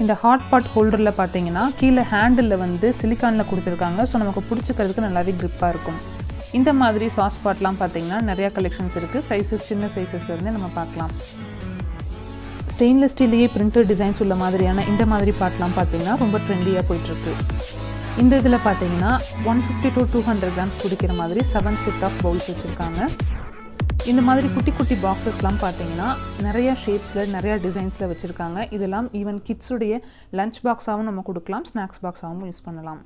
இந்த ஹாட் பாட் ஹோல்டரில் பார்த்தீங்கன்னா கீழே ஹேண்டில் வந்து சிலிக்கானில் கொடுத்துருக்காங்க. ஸோ நமக்கு பிடிச்சிக்கிறதுக்கு நல்லாவே க்ரிப்பாக இருக்கும். இந்த மாதிரி சாஸ் பாட்லாம் பார்த்தீங்கன்னா நிறையா கலெக்ஷன்ஸ் இருக்குது. சைஸஸ் சின்ன சைஸஸ்லேருந்தே நம்ம பார்க்கலாம். ஸ்டெயின்லெஸ் ஸ்டீல்லையே பிரிண்டட் டிசைன்ஸ் உள்ள மாதிரியான இந்த மாதிரி பாட்லாம் பார்த்தீங்கன்னா ரொம்ப ட்ரெண்டியாக போயிட்டுருக்கு. இந்த இதில் பார்த்தீங்கன்னா 150 to 200 grams பிடிக்கிற மாதிரி 7 செட் ஆஃப் பவுல்ஸ் வச்சுருக்காங்க. இந்த மாதிரி குட்டி குட்டி பாக்ஸஸ்லாம் பார்த்தீங்கன்னா நிறையா ஷேப்ஸில் நிறையா டிசைன்ஸில் வச்சுருக்காங்க. இதெல்லாம் ஈவன் கிட்ஸுடைய லஞ்ச் பாக்ஸாகவும் நம்ம கொடுக்கலாம், ஸ்நாக்ஸ் பாக்ஸாகவும் யூஸ் பண்ணலாம்.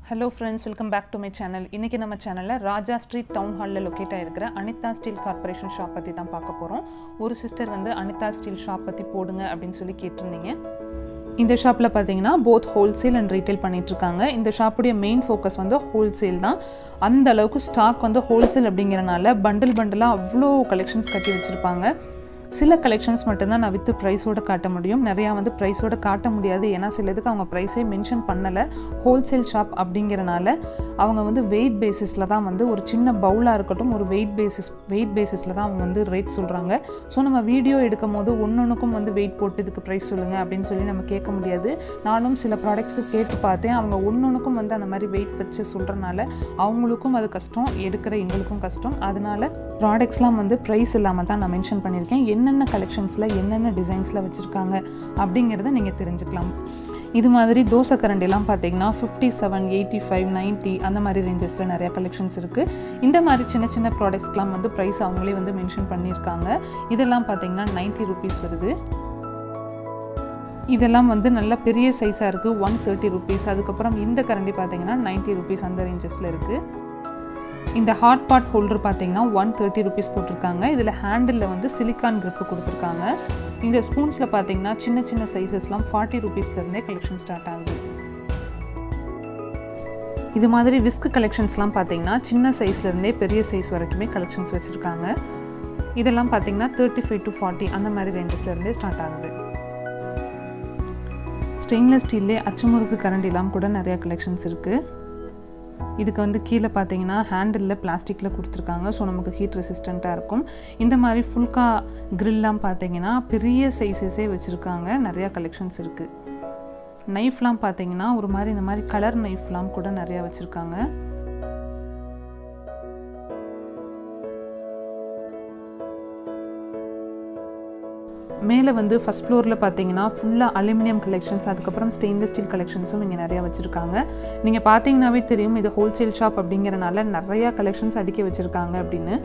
Hello friends, welcome back to my channel. இன்றைக்கி நம்ம சேனலில் ராஜா ஸ்ட்ரீட் டவுன் ஹாலில் லொக்கேட் ஆகிருக்கிற அனிதா ஸ்டீல் கார்பரேஷன் ஷாப் பற்றி தான் பார்க்க போகிறோம். ஒரு சிஸ்டர் வந்து அனிதா ஸ்டீல் ஷாப் பற்றி போடுங்க அப்படின்னு சொல்லி கேட்டிருந்தீங்க. இந்த ஷாப்பில் பார்த்தீங்கன்னா போத் ஹோல்சேல் அண்ட் ரீட்டைல் பண்ணிகிட்ருக்காங்க. இந்த ஷாப்புடைய மெயின் ஃபோக்கஸ் வந்து ஹோல்சேல் தான். அந்த அளவுக்கு ஸ்டாக் வந்து ஹோல்சேல் அப்படிங்கிறனால பண்டிலாக அவ்வளோ கலெக்ஷன்ஸ் கட்டி வச்சுருப்பாங்க. சில கலெக்ஷன்ஸ் மட்டும்தான் நான் வித்து ப்ரைஸோடு காட்ட முடியும். நிறையா வந்து ப்ரைஸோடு காட்ட முடியாது. ஏன்னா சில இதுக்கு அவங்க ப்ரைஸே மென்ஷன் பண்ணலை. ஹோல்சேல் ஷாப் அப்படிங்கிறனால அவங்க வந்து வெயிட் பேசிஸில் தான் வந்து ஒரு சின்ன பவுலாக இருக்கட்டும் ஒரு வெயிட் பேசிஸில் தான் அவங்க வந்து ரேட் சொல்கிறாங்க. ஸோ நம்ம வீடியோ எடுக்கும் போது ஒன்றுக்கும் வந்து வெயிட் போட்டு இதுக்கு ப்ரைஸ் சொல்லுங்கள் அப்படின்னு சொல்லி நம்ம கேட்க முடியாது. நானும் சில ப்ராடக்ட்ஸ்க்கு கேட்டு பார்த்தேன். அவங்க ஒன்றுக்கும் வந்து அந்த மாதிரி வெயிட் வச்சு சொல்கிறனால அவங்களுக்கும் அது கஷ்டம், எடுக்கிற எங்களுக்கும் கஷ்டம். அதனால ப்ராடக்ட்ஸ்லாம் வந்து ப்ரைஸ் இல்லாமல் தான் நான் மென்ஷன் பண்ணியிருக்கேன். என்னென்ன கலெக்ஷன்ஸில் என்னென்ன டிசைன்ஸில் வச்சுருக்காங்க அப்படிங்கிறத நீங்கள் தெரிஞ்சுக்கலாம். இது மாதிரி தோசை கரண்டிலாம் பார்த்தீங்கன்னா 57, 85, 90 அந்த மாதிரி ரேஞ்சஸில் நிறையா கலெக்ஷன்ஸ் இருக்குது. இந்த மாதிரி சின்ன சின்ன ப்ராடக்ட்ஸ்க்கெலாம் வந்து ப்ரைஸ் அவங்களே வந்து மென்ஷன் பண்ணியிருக்காங்க. இதெல்லாம் பார்த்தீங்கன்னா 90 rupees வருது. இதெல்லாம் வந்து நல்ல பெரிய சைஸாக இருக்குது, 130 rupees. அதுக்கப்புறம் இந்த கரண்டி பார்த்தீங்கன்னா 90 rupees அந்த ரேஞ்சஸில் இருக்குது. இந்த ஹாட் பாட் ஹோல்டர் பார்த்தீங்கன்னா 130 rupees போட்டிருக்காங்க. இதில் ஹேண்டில் வந்து சிலிக்கான் கிரிப்பு கொடுத்துருக்காங்க. இந்த ஸ்பூன்ஸில் பார்த்தீங்கன்னா சின்ன சின்ன சைஸஸ்லாம் 40 rupeesலேருந்தே கலெக்ஷன் ஸ்டார்ட் ஆகுது. இது மாதிரி விஸ்க் கலெக்ஷன்ஸ்லாம் பார்த்தீங்கன்னா சின்ன சைஸ்லேருந்தே பெரிய சைஸ் வரைக்குமே கலெக்ஷன்ஸ் வச்சுருக்காங்க. இதெல்லாம் பார்த்தீங்கன்னா 35 to 40 அந்த மாதிரி ரேஞ்சஸ்லேருந்தே ஸ்டார்ட் ஆகுது. ஸ்டெயின்லெஸ் ஸ்டீல்லே அச்சுமுறுக்கு கரண்டிலாம் கூட நிறையா கலெக்ஷன்ஸ் இருக்குது. இதுக்கு வந்து கீழே பார்த்தீங்கன்னா ஹேண்டில் பிளாஸ்டிக்கில் கொடுத்துருக்காங்க. ஸோ நமக்கு ஹீட் ரெசிஸ்டண்ட்டாக இருக்கும். இந்த மாதிரி ஃபுல்கா க்ரில்லாம் பார்த்தீங்கன்னா பெரிய சைஸஸே வச்சுருக்காங்க. நிறையா கலெக்ஷன்ஸ் இருக்குது. நைஃப்லாம் பார்த்தீங்கன்னா ஒரு மாதிரி இந்த மாதிரி கலர் நைஃப்லாம் கூட நிறையா வச்சுருக்காங்க. மேலே வந்து ஃபஸ்ட் ஃப்ளோரில் பார்த்தீங்கன்னா ஃபுல்லாக அலுமினியம் கலெக்ஷன்ஸ், அதுக்கப்புறம் ஸ்டெயின்லெஸ் ஸ்டீல் கலெக்ஷன்ஸும் இங்கே நிறையா வச்சுருக்காங்க. நீங்கள் பார்த்தீங்கன்னாவே தெரியும் இது ஹோல்சேல் ஷாப் அப்படிங்கிறனால நிறையா கலெக்ஷன்ஸ் அடுக்கி வச்சுருக்காங்க அப்படின்னு.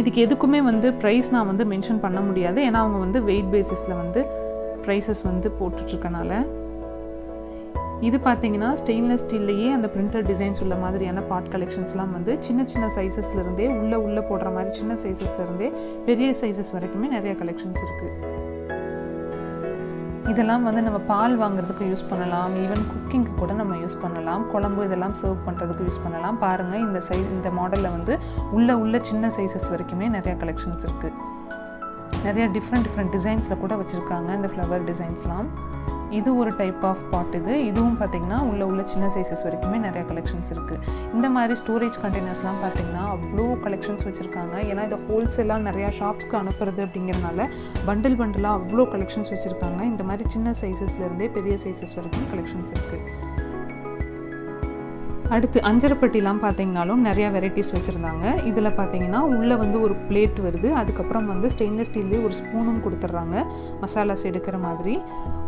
இதுக்கு எதுக்குமே வந்து ப்ரைஸ் நான் வந்து மென்ஷன் பண்ண முடியாது. ஏன்னா அவங்க வந்து வெயிட் பேசிஸில் வந்து ப்ரைஸஸ் வந்து போட்டுட்ருக்கனால. இது பார்த்தீங்கன்னா ஸ்டெயின்லெஸ் ஸ்டீல்லையே அந்த பிரிண்டட் டிசைன்ஸ் உள்ள மாதிரியான பாட் கலெக்ஷன்ஸ்லாம் வந்து சின்ன சின்ன சைஸஸ்லேருந்தே உள்ளே போடுற மாதிரி சின்ன சைஸஸ்லேருந்தே பெரிய சைஸஸ் வரைக்குமே நிறைய கலெக்ஷன்ஸ் இருக்குது. இதெல்லாம் வந்து நம்ம பால் வாங்குறதுக்கு யூஸ் பண்ணலாம், ஈவன் குக்கிங்க்கு கூட நம்ம யூஸ் பண்ணலாம், குழம்பு இதெல்லாம் சர்வ் பண்ணுறதுக்கு யூஸ் பண்ணலாம். பாருங்கள் இந்த மாடலில் வந்து உள்ள சின்ன சைஸஸ் வரைக்குமே நிறையா கலெக்ஷன்ஸ் இருக்குது. நிறையா டிஃப்ரெண்ட் டிசைன்ஸில் கூட வச்சுருக்காங்க இந்த ஃப்ளவர் டிசைன்ஸ்லாம். இது ஒரு டைப் ஆஃப் பாட். இதுவும் பார்த்திங்கன்னா உள்ள சின்ன சைஸஸ் வரைக்குமே நிறையா கலெக்ஷன்ஸ் இருக்குது. இந்த மாதிரி ஸ்டோரேஜ் கண்டெய்னர்ஸ்லாம் பார்த்திங்கன்னா அவ்வளோ கலெக்ஷன்ஸ் வச்சுருக்காங்க. ஏன்னா இதை ஹோல்சேலாக நிறையா ஷாப்ஸ்க்கு அனுப்புறது அப்படிங்கிறனால பண்டிலாக அவ்வளோ கலெக்ஷன்ஸ் வச்சுருக்காங்க. இந்த மாதிரி சின்ன சைஸஸ்லேருந்தே பெரிய சைஸஸ் வரைக்கும் கலெக்ஷன்ஸ் இருக்குது. அடுத்து அஞ்சரைப்பட்டிலாம் பார்த்தீங்கனாலும் நிறையா வெரைட்டிஸ் வச்சுருந்தாங்க. இதில் பார்த்தீங்கன்னா உள்ளே வந்து ஒரு பிளேட் வருது. அதுக்கப்புறம் வந்து ஸ்டெயின்லெஸ் ஸ்டீல்லே ஒரு ஸ்பூனும் கொடுத்துட்றாங்க மசாலாஸ் எடுக்கிற மாதிரி.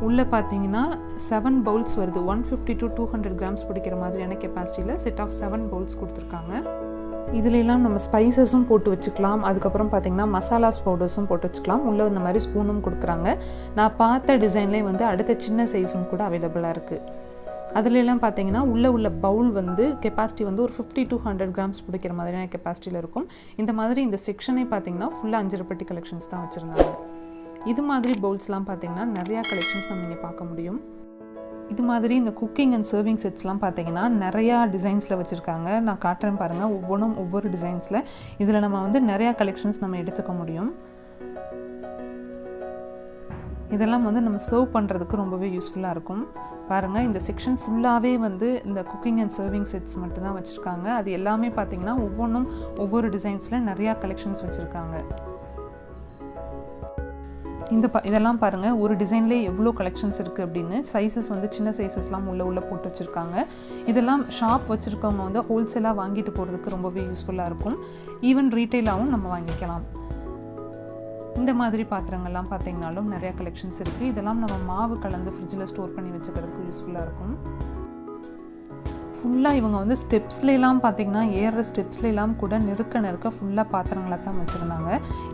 உள்ளே பார்த்தீங்கன்னா 7 பவுல்ஸ் வருது. 150 to 200 grams பிடிக்கிற மாதிரியான கெப்பாசிட்டியில் செட் ஆஃப் 7 பவுல்ஸ் கொடுத்துருக்காங்க. இதிலெல்லாம் நம்ம ஸ்பைசஸும் போட்டு வச்சுக்கலாம். அதுக்கப்புறம் பார்த்திங்கன்னா மசாலாஸ் பவுடர்ஸும் போட்டு வச்சுக்கலாம். உள்ளே இந்த மாதிரி ஸ்பூனும் கொடுக்குறாங்க. நான் பார்த்த டிசைன்லேயே வந்து அடுத்த சின்ன சைஸும் கூட அவைலபிளாக இருக்குது. அதுலெல்லாம் பார்த்தீங்கன்னா உள்ள பவுல் வந்து கெப்பாசிட்டி வந்து ஒரு 50 to 100 grams பிடிக்கிற மாதிரியான கெப்பாசிட்டியில் இருக்கும். இந்த மாதிரி இந்த செக்ஷனே பார்த்தீங்கன்னா ஃபுல்லாக அஞ்சரைப்பட்டி கலெக்ஷன்ஸ் தான் வச்சுருந்தாங்க. இது மாதிரி பவுல்ஸ்லாம் பார்த்தீங்கன்னா நிறையா கலெக்ஷன்ஸ் நம்ம இங்கே பார்க்க முடியும். இது மாதிரி இந்த குக்கிங் அண்ட் சர்விங் செட்ஸ்லாம் பார்த்தீங்கன்னா நிறையா டிசைன்ஸில் வச்சுருக்காங்க. நான் காட்டுறேன் பாருங்கள், ஒவ்வொன்றும் ஒவ்வொரு டிசைன்ஸில். இதில் நம்ம வந்து நிறையா கலெக்ஷன்ஸ் நம்ம எடுத்துக்க முடியும். இதெல்லாம் வந்து நம்ம சர்வ் பண்ணுறதுக்கு ரொம்பவே யூஸ்ஃபுல்லாக இருக்கும். பாருங்கள், இந்த செக்ஷன் ஃபுல்லாகவே வந்து இந்த குக்கிங் அண்ட் சர்விங் செட்ஸ் மட்டும் தான் வச்சுருக்காங்க. அது எல்லாமே பார்த்திங்கன்னா ஒவ்வொன்றும் ஒவ்வொரு டிசைன்ஸில் நிறையா கலெக்ஷன்ஸ் வச்சுருக்காங்க. இதெல்லாம் பாருங்கள், ஒரு டிசைன்லேயே எவ்வளோ கலெக்ஷன்ஸ் இருக்குது அப்படின்னு. சைஸஸ் வந்து சின்ன சைஸஸ்லாம் உள்ள போட்டு வச்சுருக்காங்க. இதெல்லாம் ஷாப் வச்சுருக்கவங்க வந்து ஹோல்சேலாக வாங்கிட்டு போகிறதுக்கு ரொம்பவே யூஸ்ஃபுல்லாக இருக்கும். ஈவன் ரீட்டெயிலாகவும் நம்ம வாங்கிக்கலாம். இந்த மாதிரி பாத்திரங்கள்லாம் பார்த்தீங்கனாலும் நிறையா கலெக்ஷன்ஸ் இருக்குது. இதெல்லாம் நம்ம மாவு கலந்து ஃப்ரிட்ஜில் ஸ்டோர் பண்ணி வச்சுக்கிறதுக்கு யூஸ்ஃபுல்லாக இருக்கும். ஃபுல்லாக இவங்க வந்து ஸ்டெப்ஸ்லாம் பார்த்தீங்கன்னா ஏறுற ஸ்டெப்ஸ்லாம் கூட நெருக்க ஃபுல்லாக பாத்திரங்களாக தான் வச்சுருந்தாங்க.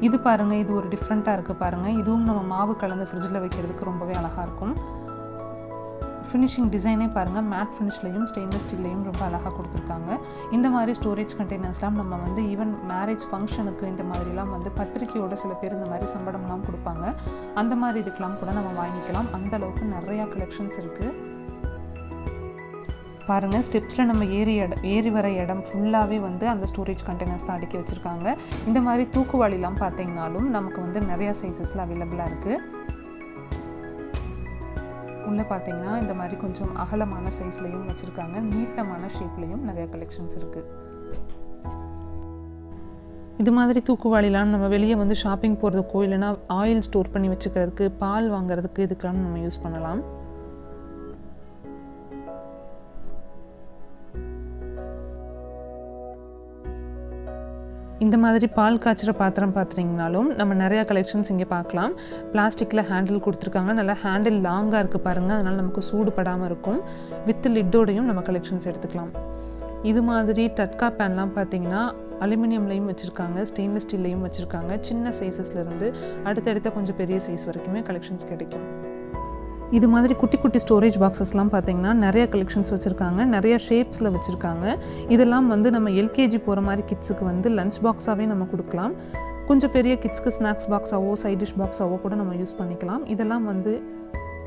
இது பாருங்கள், இது ஒரு டிஃப்ரெண்ட்டாக இருக்குது பாருங்கள். இதுவும் நம்ம மாவு கலந்து ஃப்ரிட்ஜில் வைக்கிறதுக்கு ரொம்பவே அழகாக இருக்கும். ஃபினிஷிங் டிசைனே பாருங்கள், மேட் ஃபினிஷ்லையும் ஸ்டெயின்லெஸ் ஸ்டீல்லையும் ரொம்ப அழகாக கொடுத்துருக்காங்க. இந்த மாதிரி ஸ்டோரேஜ் கண்டெய்னர்ஸ்லாம் நம்ம வந்து ஈவன் மேரேஜ் ஃபங்க்ஷனுக்கு இந்த மாதிரிலாம் வந்து பத்திரிக்கையோட சில பேர் இந்த மாதிரி சம்படம்லாம் கொடுப்பாங்க. அந்த மாதிரி இதுக்கெலாம் கூட நம்ம வாங்கிக்கலாம். அந்தளவுக்கு நிறையா கலெக்ஷன்ஸ் இருக்குது பாருங்கள். ஸ்டெப்ஸில் நம்ம ஏறி வர இடம் ஃபுல்லாகவே வந்து அந்த ஸ்டோரேஜ் கண்டெய்னர்ஸ் தான் அடுக்கி வச்சுருக்காங்க. இந்த மாதிரி தூக்குவாளிலாம் பார்த்தீங்கனாலும் நமக்கு வந்து நிறையா சைஸஸில் அவைலபிளாக இருக்குது. உள்ளே பார்த்தீங்கன்னா இந்த மாதிரி கொஞ்சம் அகலமான சைஸ்லையும் வச்சுருக்காங்க, நீட்டமான ஷேப்லேயும் நிறையா கலெக்ஷன்ஸ் இருக்குது. இது மாதிரி தூக்குவாளிலாம் நம்ம வெளியே வந்து ஷாப்பிங் போகிறதுக்கோ இல்லைனா ஆயில் ஸ்டோர் பண்ணி வச்சுக்கிறதுக்கு, பால் வாங்குறதுக்கு இதுக்கெல்லாம் நம்ம யூஸ் பண்ணலாம். இந்த மாதிரி பால் காய்ச்சிற பாத்திரம் பார்த்துட்டிங்கனாலும் நம்ம நிறையா கலெக்ஷன்ஸ் இங்கே பார்க்கலாம். பிளாஸ்டிக்கில் ஹேண்டில் கொடுத்துருக்காங்க, நல்லா ஹேண்டில் லாங்காக இருக்குது பாருங்கள், அதனால் நமக்கு சூடு படாமல் இருக்கும். வித் லிட்டோடையும் நம்ம கலெக்ஷன்ஸ் எடுத்துக்கலாம். இது மாதிரி டட்கா பேன்லாம் பார்த்தீங்கன்னா அலுமினியம்லையும் வச்சுருக்காங்க, ஸ்டெயின்லெஸ் ஸ்டீல்லையும் வச்சுருக்காங்க. சின்ன சைஸஸ்லேருந்து அடுத்தடுத்த கொஞ்சம் பெரிய சைஸ் வரைக்குமே கலெக்ஷன்ஸ் கிடைக்கும். இது மாதிரி குட்டி ஸ்டோரேஜ் பாக்ஸஸ்லாம் பார்த்தீங்கன்னா நிறைய கலெக்ஷன்ஸ் வச்சுருக்காங்க, நிறைய ஷேப்ஸில் வச்சுருக்காங்க. இதெல்லாம் வந்து நம்ம எல்கேஜி போகிற மாதிரி கிட்ஸுக்கு வந்து லஞ்ச் பாக்ஸாகவே நம்ம கொடுக்கலாம். கொஞ்சம் பெரிய கிட்ஸ்க்கு ஸ்நாக்ஸ் பாக்ஸாவோ சைட் டிஷ் பாக்ஸாவோ கூட நம்ம யூஸ் பண்ணிக்கலாம். இதெல்லாம் வந்து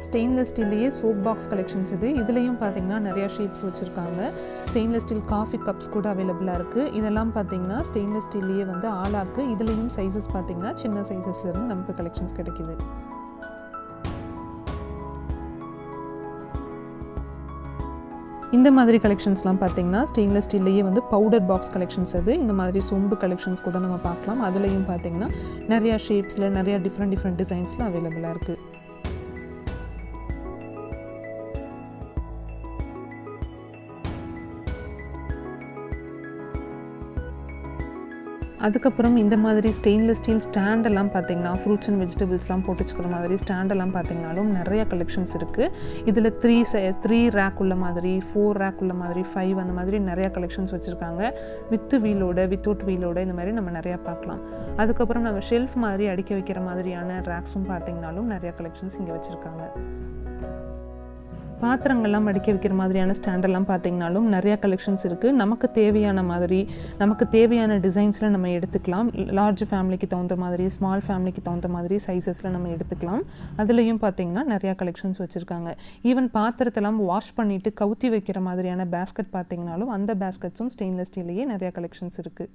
ஸ்டெயின்லெஸ் ஸ்டீல்லையே சோப் பாக்ஸ் கலெக்ஷன்ஸ் இதுலேயும் பார்த்தீங்கன்னா நிறையா ஷேப்ஸ் வச்சுருக்காங்க. ஸ்டெயின்லெஸ் ஸ்டீல் காஃபி கப்ஸ் கூட அவைலபிளாக இருக்குது. இதெல்லாம் பார்த்தீங்கன்னா ஸ்டெயின்லெஸ் ஸ்டீல்லையே வந்து ஆளாக்கு. இதுலேயும் சைஸஸ் பார்த்தீங்கன்னா சின்ன சைஸஸ்லேருந்து நமக்கு கலெக்ஷன்ஸ் கிடைக்குது. இந்த மாதிரி கலெக்ஷன்ஸ்லாம் பார்த்தீங்கன்னா ஸ்டெயின்லெஸ் ஸ்டீல்லையே வந்து பவுடர் பாக்ஸ் கலெக்ஷன்ஸ் இந்த மாதிரி சொம்பு கலெக்ஷன்ஸ் கூட நம்ம பார்க்கலாம். அதுலேயும் பார்த்தீங்கன்னா நிறையா ஷேப்ஸில் நிறையா டிஃப்ரெண்ட் டிசைன்ஸில் அவைலபிளாக இருக்குது. அதுக்கப்புறம் இந்த மாதிரி ஸ்டெயின்லெஸ் ஸ்டீல் ஸ்டாண்டெல்லாம் பார்த்தீங்கன்னா ஃப்ரூட்ஸ் அண்ட் வெஜிடபிள்ஸ்லாம் போட்டு வச்சுக்கிற மாதிரி ஸ்டாண்டெல்லாம் பார்த்தீங்கனாலும் நிறைய கலெக்ஷன்ஸ் இருக்குது. இதில் 3 ரேக் உள்ள மாதிரி, 4 ரேக் உள்ள மாதிரி, 5 அந்த மாதிரி நிறையா கலெக்ஷன்ஸ் வச்சுருக்காங்க. வித் வீலோட வித்தவுட் வீலோட இந்த மாதிரி நம்ம நிறையா பார்க்கலாம். அதுக்கப்புறம் நம்ம ஷெல்ஃப் மாதிரி அடிக்க வைக்கிற மாதிரியான ரேக்ஸும் பார்த்தீங்கனாலும் நிறையா கலெக்ஷன்ஸ் இங்கே வச்சுருக்காங்க. பாத்திரங்கள்லாம் அடிக்க வைக்கிற மாதிரியான ஸ்டாண்டெல்லாம் பார்த்தீங்கனாலும் நிறையா கலெக்ஷன்ஸ் இருக்குது. நமக்கு தேவையான மாதிரி, நமக்கு தேவையான டிசைன்ஸில் நம்ம எடுத்துக்கலாம். லார்ஜ் ஃபேமிலிக்கு தகுந்த மாதிரி, ஸ்மால் ஃபேமிலிக்கு தகுந்த மாதிரி சைஸஸில் நம்ம எடுத்துக்கலாம். அதுலேயும் பார்த்தீங்கன்னா நிறையா கலெக்ஷன்ஸ் வச்சுருக்காங்க. ஈவன் பாத்திரத்தெல்லாம் வாஷ் பண்ணிவிட்டு கவுத்தி வைக்கிற மாதிரியான பேஸ்கெட் பார்த்தீங்கனாலும் அந்த பேஸ்கெட்ஸும் ஸ்டெயின்லெஸ் ஸ்டீல்லையே நிறையா கலெக்ஷன்ஸ் இருக்குது.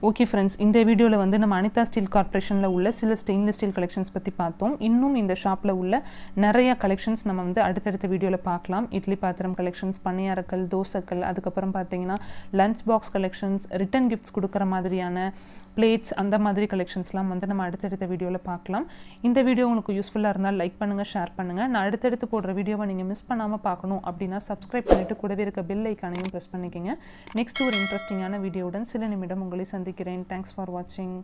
ஓகே ஃப்ரெண்ட்ஸ், இந்த வீடியோவில் வந்து நம்ம அனிதா ஸ்டீல் கார்ப்பரேஷனில் உள்ள சில ஸ்டெயின்லெஸ் ஸ்டீல் கலெக்ஷன்ஸ் பற்றி பார்த்தோம். இன்னும் இந்த ஷாப்பில் உள்ள நிறைய கலெக்ஷன்ஸ் நம்ம வந்து அடுத்தடுத்த வீடியோவில் பார்க்கலாம். இட்லி பாத்திரம் கலெக்ஷன்ஸ், பணியாரக்கல், தோசைக்கல், அதுக்கப்புறம் பார்த்தீங்கன்னா lunch box collections, return gifts கொடுக்குற மாதிரியான பிளேட்ஸ், அந்த மாதிரி கலெக்ஷன்ஸ்லாம் வந்து நம்ம அடுத்தடுத்த வீடியோவில் பார்க்கலாம். இந்த வீடியோ உங்களுக்கு யூஸ்ஃபுல்லாக இருந்தால் லைக் பண்ணுங்கள், ஷேர் பண்ணுங்கள். நான் அடுத்தடுத்து போடுற வீடியோவை நீங்கள் மிஸ் பண்ணாமல் பார்க்கணும் அப்படின்னா சப்ஸ்கிரைப் பண்ணிவிட்டு கூடவே இருக்க பெல் ஐக்கானையும் ப்ரெஸ் பண்ணிக்கோங்க. நெக்ஸ்ட் ஒரு இன்ட்ரெஸ்டிங்கான வீடியோவுடன் சில நிமிடம் உங்களை சந்திக்கிறேன். தேங்க்ஸ் ஃபார் வாட்சிங்.